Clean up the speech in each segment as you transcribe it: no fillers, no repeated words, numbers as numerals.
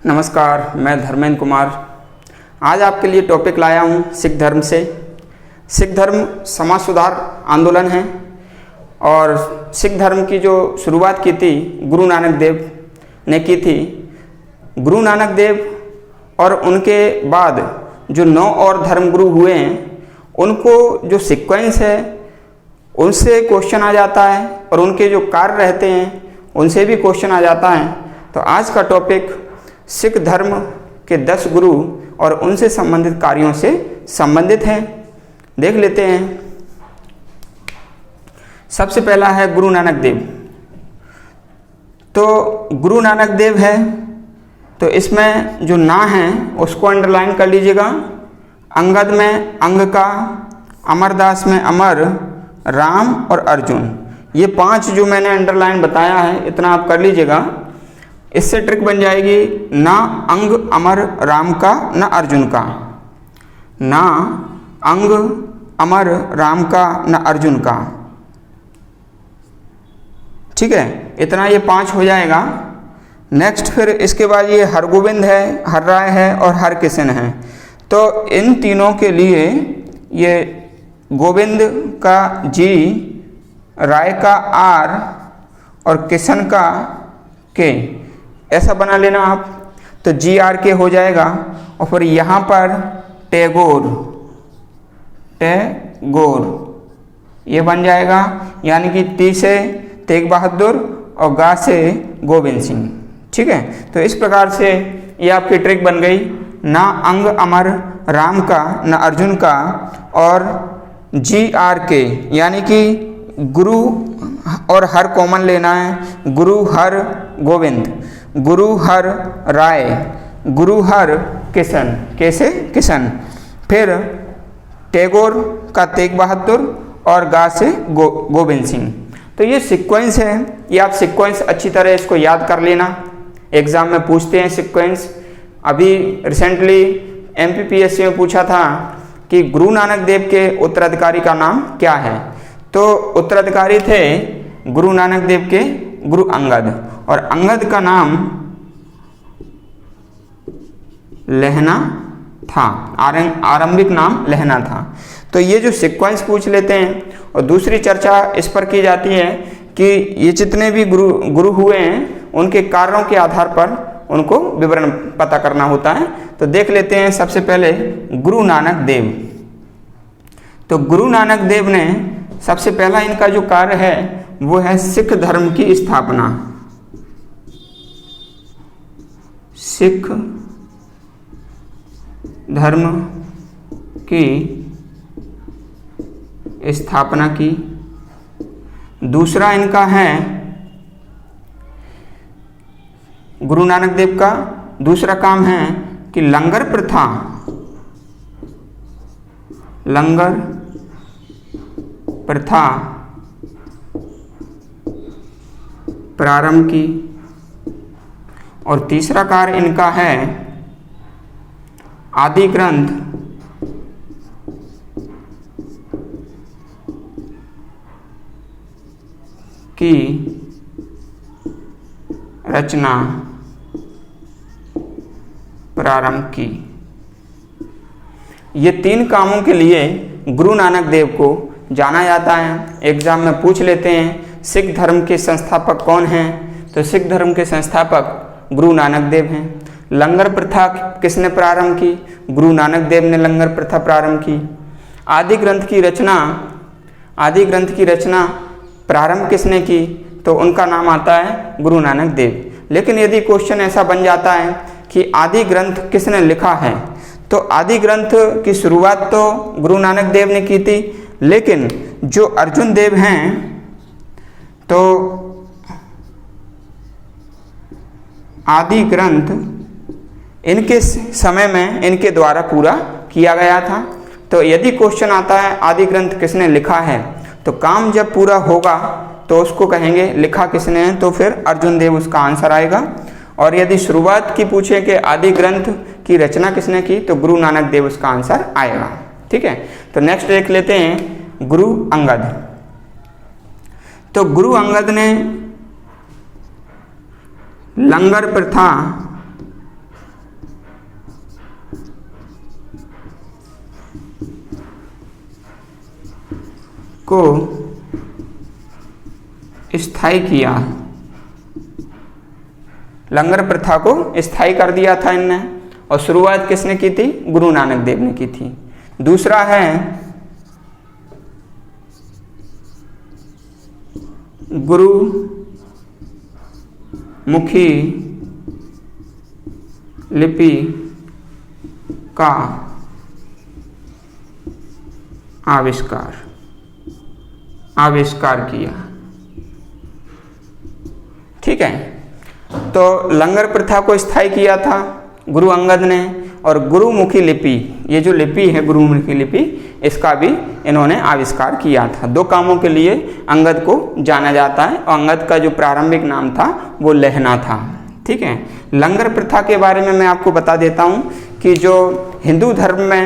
नमस्कार, मैं धर्मेंद्र कुमार। आज आपके लिए टॉपिक लाया हूँ सिख धर्म से। सिख धर्म समाज सुधार आंदोलन है और सिख धर्म की जो शुरुआत की थी गुरु नानक देव ने की थी। गुरु नानक देव और उनके बाद जो 9 और धर्मगुरु हुए हैं, उनको जो सीक्वेंस है उनसे क्वेश्चन आ जाता है और उनके जो कार्य रहते हैं उनसे भी क्वेश्चन आ जाता है। तो आज का टॉपिक सिख धर्म के 10 गुरु और उनसे संबंधित कार्यों से संबंधित है। देख लेते हैं। सबसे पहला है गुरु नानक देव। तो गुरु नानक देव है, तो इसमें जो ना है उसको अंडरलाइन कर लीजिएगा। अंगद में अंग का, अमरदास में अमर, राम और अर्जुन, ये 5 जो मैंने अंडरलाइन बताया है, इतना आप कर लीजिएगा। इससे ट्रिक बन जाएगी, ना अंग अमर राम का, ना अर्जुन का, ना अंग अमर राम का, ना अर्जुन का। ठीक है, इतना ये 5 हो जाएगा। नेक्स्ट फिर इसके बाद ये हरगोविंद है, हर राय है और हर किशन है। तो इन तीनों के लिए ये गोविंद का जी, राय का आर और किशन का के, ऐसा बना लेना आप। तो जी आर के हो जाएगा और फिर यहाँ पर टैगोर, टैगोर ये बन जाएगा। यानी कि टी से तेग बहादुर और गा से गोविंद सिंह। ठीक है, तो इस प्रकार से ये आपकी ट्रिक बन गई। ना अंग अमर राम का, ना अर्जुन का, और जी आर के यानी कि गुरु और हर कॉमन लेना है। गुरु हर गोविंद, गुरु हर राय, गुरु हर किशन, कैसे किशन, फिर टैगोर का तेग बहादुर और गा से गोविंद सिंह। तो ये सीक्वेंस है। ये आप सीक्वेंस अच्छी तरह इसको याद कर लेना। एग्जाम में पूछते हैं सीक्वेंस। अभी रिसेंटली MPPSC में पूछा था कि गुरु नानक देव के उत्तराधिकारी का नाम क्या है। तो उत्तराधिकारी थे गुरु नानक देव के गुरु अंगद, और अंगद का नाम लहना था। आरंभिक नाम लहना था। तो ये जो सीक्वेंस पूछ लेते हैं, और दूसरी चर्चा इस पर की जाती है कि ये जितने भी गुरु हुए हैं उनके कार्यों के आधार पर उनको विवरण पता करना होता है। तो देख लेते हैं सबसे पहले गुरु नानक देव। तो गुरु नानक देव ने सबसे पहला इनका जो कार्य है वो है सिख धर्म की स्थापना। सिख धर्म की स्थापना की। दूसरा इनका है गुरु नानक देव का दूसरा काम है कि लंगर प्रथा, लंगर प्रथा प्रारंभ की। और तीसरा कार्य इनका है आदि ग्रंथ की रचना प्रारंभ की। ये 3 कामों के लिए गुरु नानक देव को जाना जाता है। एग्जाम में पूछ लेते हैं सिख धर्म के संस्थापक कौन हैं। तो सिख धर्म के संस्थापक गुरु नानक देव हैं। लंगर प्रथा किसने प्रारंभ की? गुरु नानक देव ने लंगर प्रथा प्रारंभ की। आदि ग्रंथ की रचना, आदि ग्रंथ की रचना प्रारंभ किसने की? तो उनका नाम आता है गुरु नानक देव। लेकिन यदि क्वेश्चन ऐसा बन जाता है कि आदि ग्रंथ किसने लिखा है, तो आदि ग्रंथ की शुरुआत तो गुरु नानक देव ने की थी, लेकिन जो अर्जुन देव हैं तो आदि ग्रंथ इनके समय में इनके द्वारा पूरा किया गया था। तो यदि क्वेश्चन आता है आदि ग्रंथ किसने लिखा है, तो काम जब पूरा होगा तो उसको कहेंगे लिखा किसने है, तो फिर अर्जुन देव उसका आंसर आएगा। और यदि शुरुआत की पूछे कि आदि ग्रंथ की रचना किसने की, तो गुरु नानक देव उसका आंसर आएगा। ठीक है, तो नेक्स्ट देख लेते हैं गुरु अंगद। तो गुरु अंगद ने लंगर प्रथा को स्थायी किया, लंगर प्रथा को स्थायी कर दिया था इनने। और शुरुआत किसने की थी? गुरु नानक देव ने की थी। दूसरा है गुरु मुखी लिपि का आविष्कार किया। ठीक है, तो लंगर प्रथा को स्थायी किया था गुरु अंगद ने। और गुरुमुखी लिपि, ये जो लिपि है गुरुमुखी लिपि, इसका भी इन्होंने आविष्कार किया था। दो कामों के लिए अंगद को जाना जाता है और अंगद का जो प्रारंभिक नाम था वो लहना था। ठीक है, लंगर प्रथा के बारे में मैं आपको बता देता हूँ कि जो हिंदू धर्म में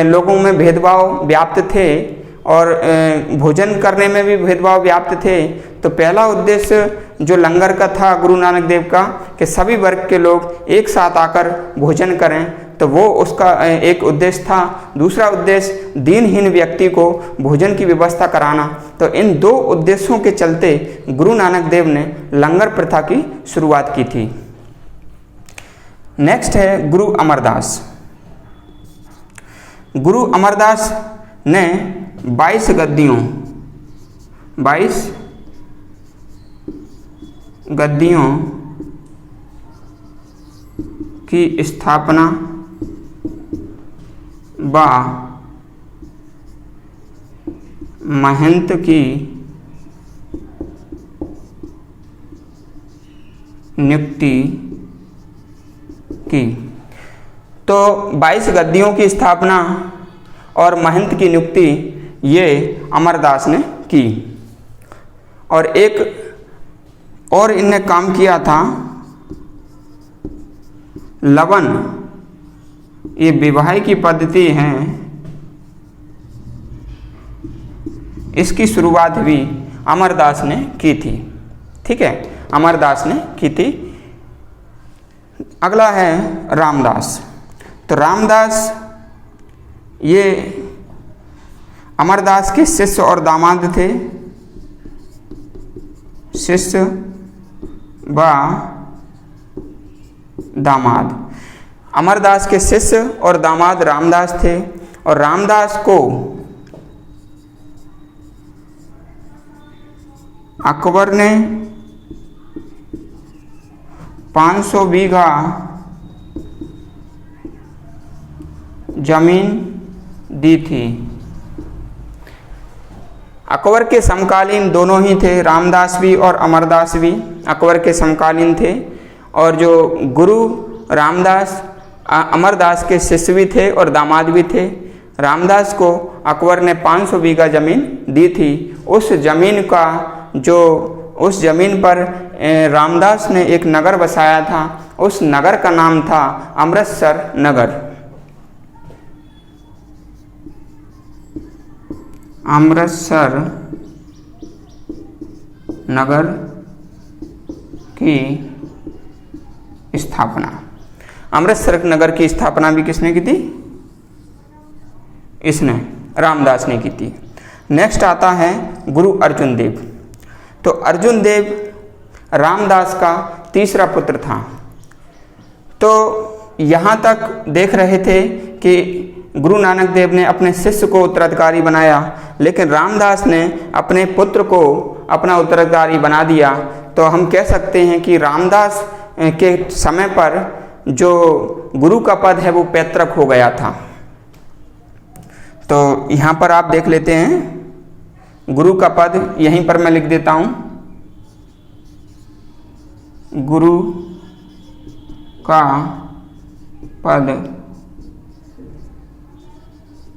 लोगों में भेदभाव व्याप्त थे और भोजन करने में भी भेदभाव व्याप्त थे, तो पहला उद्देश्य जो लंगर का था गुरु नानक देव का कि सभी वर्ग के लोग एक साथ आकर भोजन करें, तो वो उसका एक उद्देश्य था। दूसरा उद्देश्य दीनहीन व्यक्ति को भोजन की व्यवस्था कराना। तो इन दो उद्देश्यों के चलते गुरु नानक देव ने लंगर प्रथा की शुरुआत की थी। नेक्स्ट है गुरु अमरदास। गुरु अमरदास ने 22 गद्दियों की स्थापना व महंत की नियुक्ति की। तो 22 गद्दियों की स्थापना और महंत की नियुक्ति ये अमरदास ने की। और एक और इनने काम किया था, लवन, ये विवाह की पद्धति है, इसकी शुरुआत भी अमरदास ने की थी। ठीक है, अमरदास ने की थी। अगला है रामदास। तो रामदास ये अमरदास के शिष्य और दामाद थे। शिष्य व दामाद, अमरदास के शिष्य और दामाद रामदास थे। और रामदास को अकबर ने 500 बीघा जमीन दी थी। अकबर के समकालीन दोनों ही थे, रामदास भी और अमरदास भी अकबर के समकालीन थे। और जो गुरु रामदास अमरदास के शिष्य भी थे और दामाद भी थे। रामदास को अकबर ने 500 बीघा ज़मीन दी थी। उस ज़मीन पर रामदास ने एक नगर बसाया था। उस नगर का नाम था अमृतसर नगर। अमृतसर नगर की स्थापना, अमृतसर नगर की स्थापना भी किसने की थी? इसने, रामदास ने की थी। नेक्स्ट आता है गुरु अर्जुन देव। तो अर्जुन देव रामदास का तीसरा पुत्र था। तो यहाँ तक देख रहे थे कि गुरु नानक देव ने अपने शिष्य को उत्तराधिकारी बनाया, लेकिन रामदास ने अपने पुत्र को अपना उत्तराधिकारी बना दिया। तो हम कह सकते हैं कि रामदास के समय पर जो गुरु का पद है वो पैतृक हो गया था। तो यहाँ पर आप देख लेते हैं, गुरु का पद यहीं पर मैं लिख देता हूँ, गुरु का पद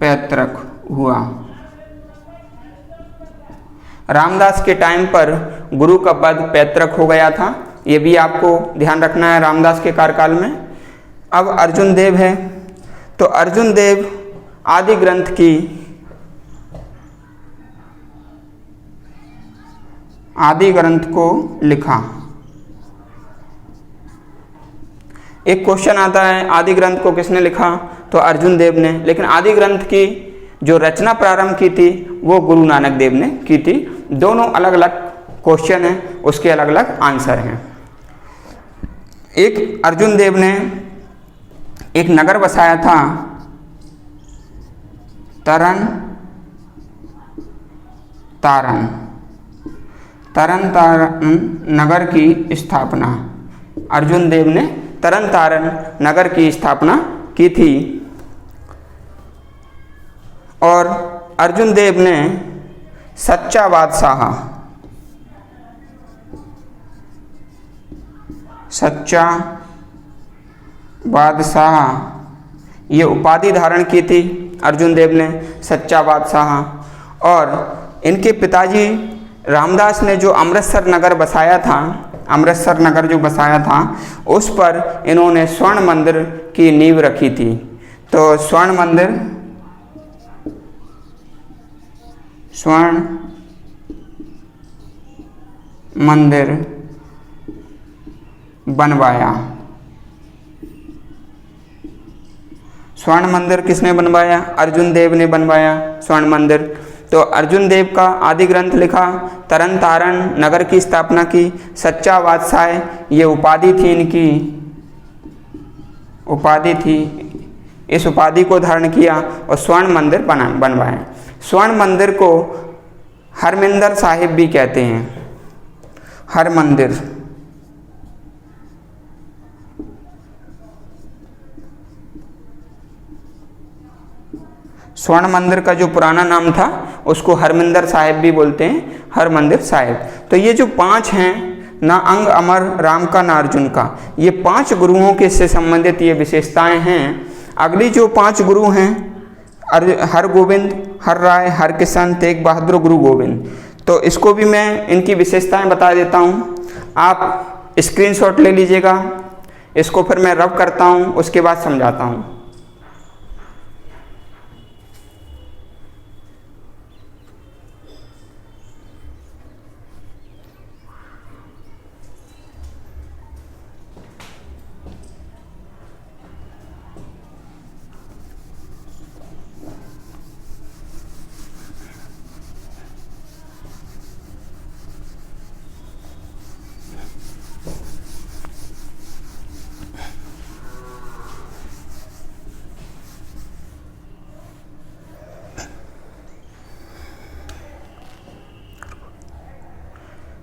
पैतृक हुआ। रामदास के टाइम पर गुरु का पद पैतृक हो गया था, ये भी आपको ध्यान रखना है रामदास के कार्यकाल में। अब अर्जुन देव है। तो अर्जुन देव आदि ग्रंथ को लिखा। एक क्वेश्चन आता है, आदि ग्रंथ को किसने लिखा? तो अर्जुन देव ने। लेकिन आदि ग्रंथ की जो रचना प्रारंभ की थी वो गुरु नानक देव ने की थी। दोनों अलग अलग क्वेश्चन हैं, उसके अलग अलग आंसर हैं। एक अर्जुन देव ने एक नगर बसाया था तरन तारन। तरन तारन नगर की स्थापना, अर्जुन देव ने तरन तारन नगर की स्थापना की थी। और अर्जुन देव ने सच्चा बादशाह, सच्चा बादशाह ये उपाधि धारण की थी अर्जुन देव ने, सच्चा बादशाह। और इनके पिताजी रामदास ने जो अमृतसर नगर बसाया था, अमृतसर नगर जो बसाया था उस पर इन्होंने स्वर्ण मंदिर की नींव रखी थी। तो स्वर्ण मंदिर बनवाया। स्वर्ण मंदिर किसने बनवाया? अर्जुन देव ने बनवाया स्वर्ण मंदिर। तो अर्जुन देव का आदि ग्रंथ लिखा, तरन तारण नगर की स्थापना की, सच्चा बादशाह ये उपाधि थी, इनकी उपाधि थी, इस उपाधि को धारण किया और स्वर्ण मंदिर बनवाया। स्वर्ण मंदिर को हरमिंदर साहिब भी कहते हैं, हरमंदिर। स्वर्ण मंदिर का जो पुराना नाम था उसको हरमिंदर साहिब भी बोलते हैं, हरमंदिर साहिब। तो ये जो 5 हैं, ना अंग अमर राम का ना अर्जुन का, ये 5 गुरुओं के से संबंधित ये विशेषताएं हैं। अगली जो 5 गुरु हैं, हर गोविंद, हर राय, हर किशन, तेग बहादुर, गुरु गोविंद। तो इसको भी मैं इनकी विशेषताएं बता देता हूँ, आप स्क्रीनशॉट ले लीजिएगा। इसको फिर मैं रब करता हूँ, उसके बाद समझाता हूँ।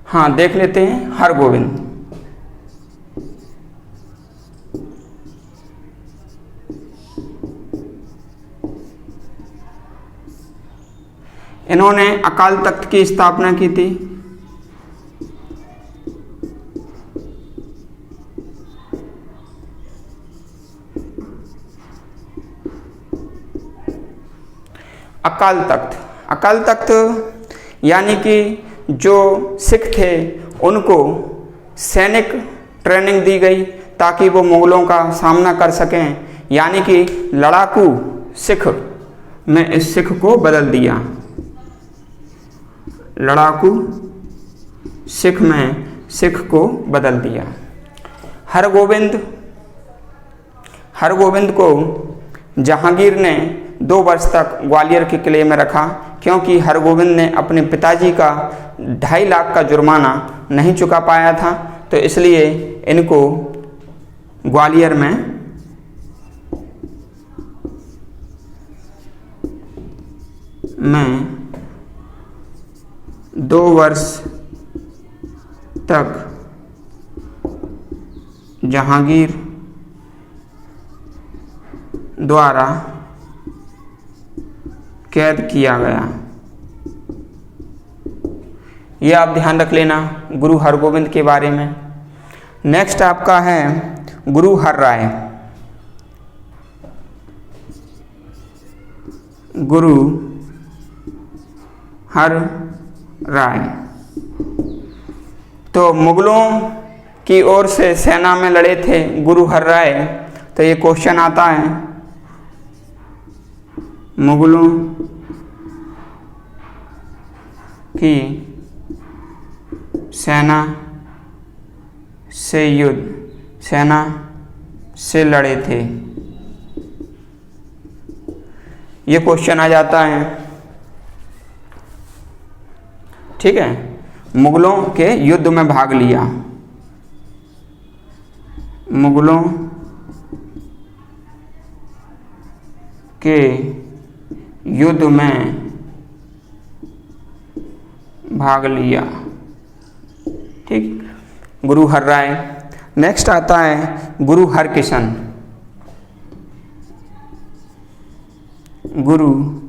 हाँ, देख लेते हैं। हर गोविंद, इन्होंने अकाल तख्त की स्थापना की थी। अकाल तख्त यानी कि जो सिख थे उनको सैनिक ट्रेनिंग दी गई ताकि वो मुगलों का सामना कर सकें, यानी कि लड़ाकू सिख में इस सिख को बदल दिया। लड़ाकू सिख में सिख को बदल दिया। हरगोविंद को जहांगीर ने 2 वर्ष तक ग्वालियर के किले में रखा, क्योंकि हरगोविंद ने अपने पिताजी का 2.5 लाख का जुर्माना नहीं चुका पाया था। तो इसलिए इनको ग्वालियर में मैं 2 वर्ष तक जहांगीर द्वारा कैद किया गया। ये आप ध्यान रख लेना गुरु हरगोविंद के बारे में। नेक्स्ट आपका है गुरु हर राय। गुरु हर राय तो मुगलों की ओर से सेना में लड़े थे गुरु हर राय। तो ये क्वेश्चन आता है, मुगलों की सेना से लड़े थे। ये क्वेश्चन आ जाता है। ठीक है, मुगलों के युद्ध में भाग लिया, मुगलों के युद्ध में भाग लिया। ठीक, गुरु हर राय। नेक्स्ट आता है गुरु हरकिशन। गुरु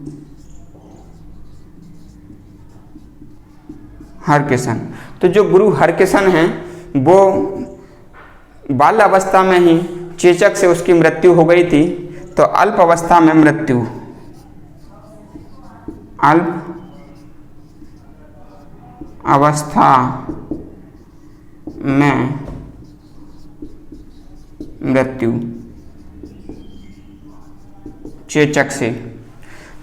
हरकिशन, तो जो गुरु हरकिशन हैं वो बाल अवस्था में ही चेचक से उसकी मृत्यु हो गई थी, तो अल्प अवस्था में मृत्यु, अल्प अवस्था में मृत्यु चेचक से।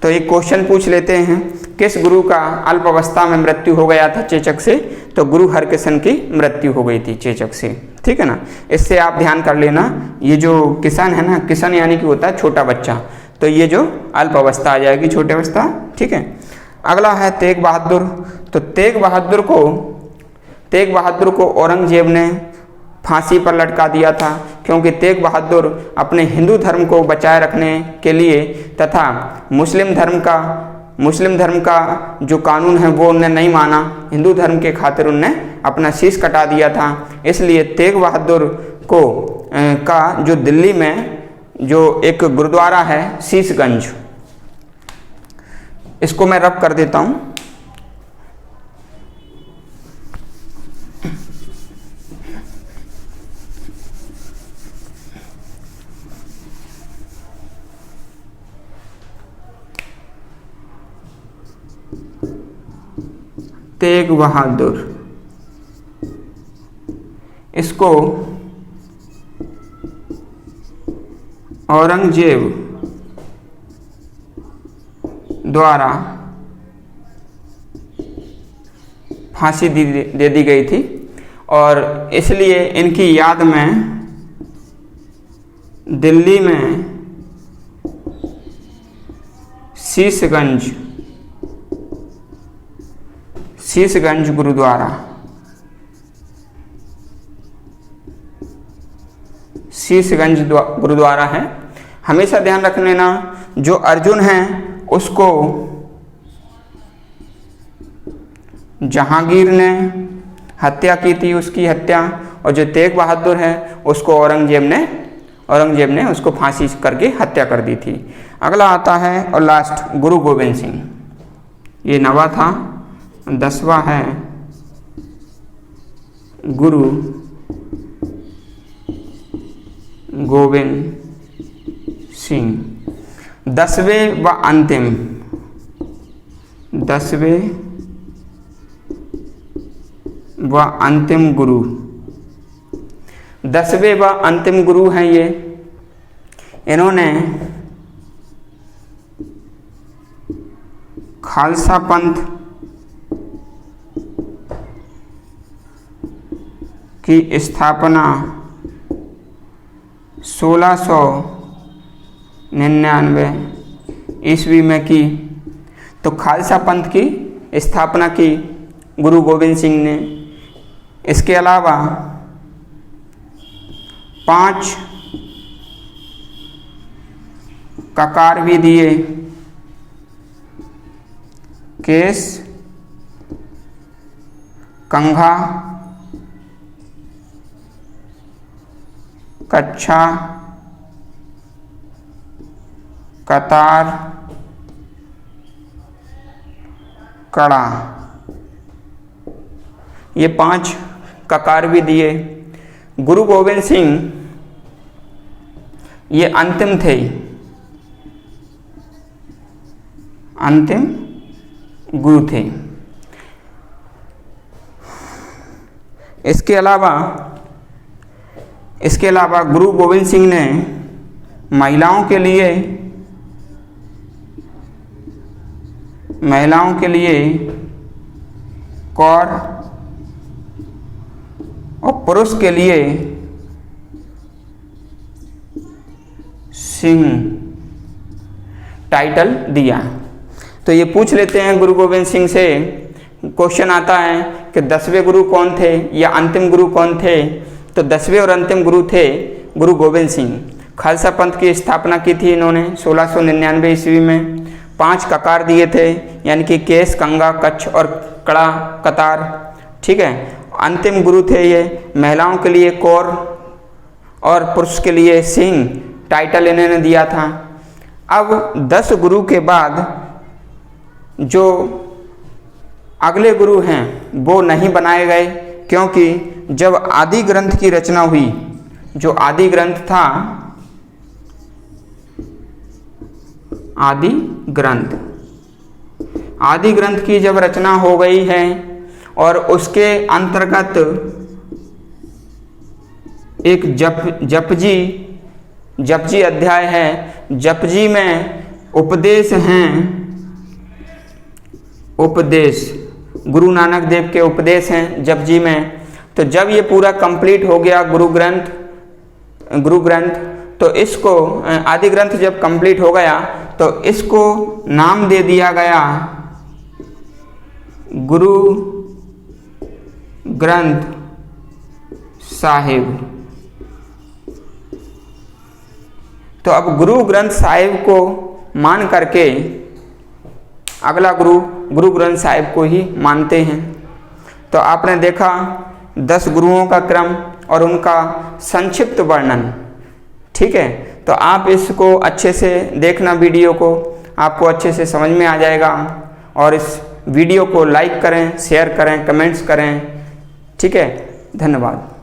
तो एक क्वेश्चन पूछ लेते हैं, किस गुरु का अल्प अवस्था में मृत्यु हो गया था चेचक से? तो गुरु हरकिशन की मृत्यु हो गई थी चेचक से। ठीक है ना, इससे आप ध्यान कर लेना, ये जो किशन है ना, किशन यानी कि होता है छोटा बच्चा, तो ये जो अल्प अवस्था आ जाएगी, छोटी अवस्था। ठीक है, अगला है तेग बहादुर। तो तेग बहादुर को औरंगजेब ने फांसी पर लटका दिया था, क्योंकि तेग बहादुर अपने हिंदू धर्म को बचाए रखने के लिए तथा मुस्लिम धर्म का जो कानून है वो उनने नहीं माना, हिंदू धर्म के खातिर उनने अपना शीश कटा दिया था। इसलिए तेग बहादुर को का जो दिल्ली में जो एक गुरुद्वारा है शीशगंज, इसको मैं रब कर देता हूँ। तेग बहादुर, इसको औरंगजेब द्वारा फांसी दे दी गई थी, और इसलिए इनकी याद में दिल्ली में शीशगंज गुरुद्वारा है। हमेशा ध्यान रख लेना, जो अर्जुन है उसको जहांगीर ने हत्या की थी, उसकी हत्या, और जो तेग बहादुर है उसको औरंगजेब ने उसको फांसी करके हत्या कर दी थी। अगला आता है और लास्ट गुरु गोविंद सिंह, ये 9वां था। 10वां है गुरु गोविंद सिंह। 10वें व अंतिम गुरु, 10वें व अंतिम गुरु हैं ये। इन्होंने खालसा पंथ की स्थापना 1699 ईस्वी में की। तो खालसा पंथ की स्थापना की गुरु गोविंद सिंह ने। इसके अलावा 5 ककार भी दिए, केस, कंघा, कच्छा, कतार, कड़ा, ये 5 ककार भी दिए। गुरु गोविंद सिंह ये अंतिम थे, अंतिम गुरु थे। इसके अलावा गुरु गोविंद सिंह ने महिलाओं के लिए कौर और पुरुष के लिए सिंह टाइटल दिया। तो ये पूछ लेते हैं गुरु गोविंद सिंह से, क्वेश्चन आता है कि 10वें गुरु कौन थे या अंतिम गुरु कौन थे। तो 10वें और अंतिम गुरु थे गुरु गोविंद सिंह। खालसा पंथ की स्थापना की थी इन्होंने 1699 ईस्वी में। 5 ककार दिए थे, यानी कि केस, कंगा, कच्छ और कड़ा, कतार, ठीक है। अंतिम गुरु थे ये, महिलाओं के लिए कौर और पुरुष के लिए सिंह टाइटल इन्होंने दिया था। अब 10 गुरु के बाद जो अगले गुरु हैं वो नहीं बनाए गए, क्योंकि जब आदि ग्रंथ की रचना हुई, जो आदि ग्रंथ था, आदि ग्रंथ की जब रचना हो गई है और उसके अंतर्गत एक जपजी अध्याय है। जपजी में उपदेश हैं, उपदेश गुरु नानक देव के उपदेश हैं जपजी में। तो जब ये पूरा कंप्लीट हो गया गुरु ग्रंथ, तो इसको आदि ग्रंथ जब कंप्लीट हो गया तो इसको नाम दे दिया गया गुरु ग्रंथ साहिब। तो अब गुरु ग्रंथ साहिब को मान करके अगला गुरु ग्रंथ साहिब को ही मानते हैं। तो आपने देखा 10 गुरुओं का क्रम और उनका संक्षिप्त वर्णन, ठीक है। तो आप इसको अच्छे से देखना, वीडियो को आपको अच्छे से समझ में आ जाएगा। और इस वीडियो को लाइक करें, शेयर करें, कमेंट्स करें, ठीक है। धन्यवाद।